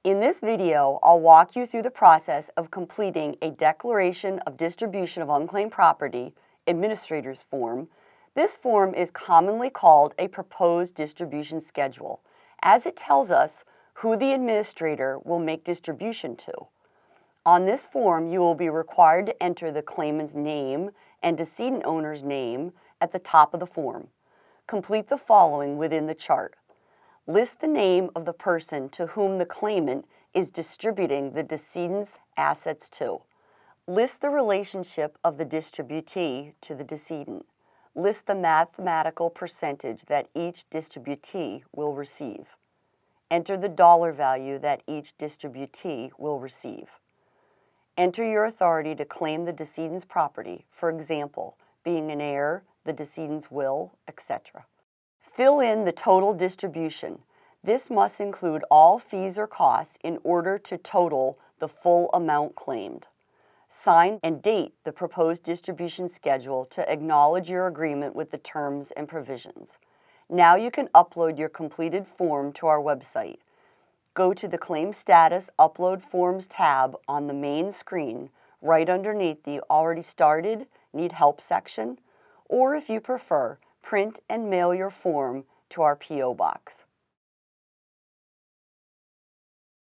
In this video, I'll walk you through the process of completing a Declaration of Distribution of Unclaimed Property, Administrator's Form. This form is commonly called a Proposed Distribution Schedule, as it tells us who the administrator will make distribution to. On this form, you will be required to enter the claimant's name and decedent owner's name at the top of the form. Complete the following within the chart. List the name of the person to whom the claimant is distributing the decedent's assets to. List the relationship of the distributee to the decedent. List the mathematical percentage that each distributee will receive. Enter the dollar value that each distributee will receive. Enter your authority to claim the decedent's property, for example, being an heir, the decedent's will, etc. Fill in the total distribution. This must include all fees or costs in order to total the full amount claimed. Sign and date the proposed distribution schedule to acknowledge your agreement with the terms and provisions. Now you can upload your completed form to our website. Go to the Claim Status Upload Forms tab on the main screen right underneath the Already Started, Need Help section, or if you prefer, print and mail your form to our P.O. Box.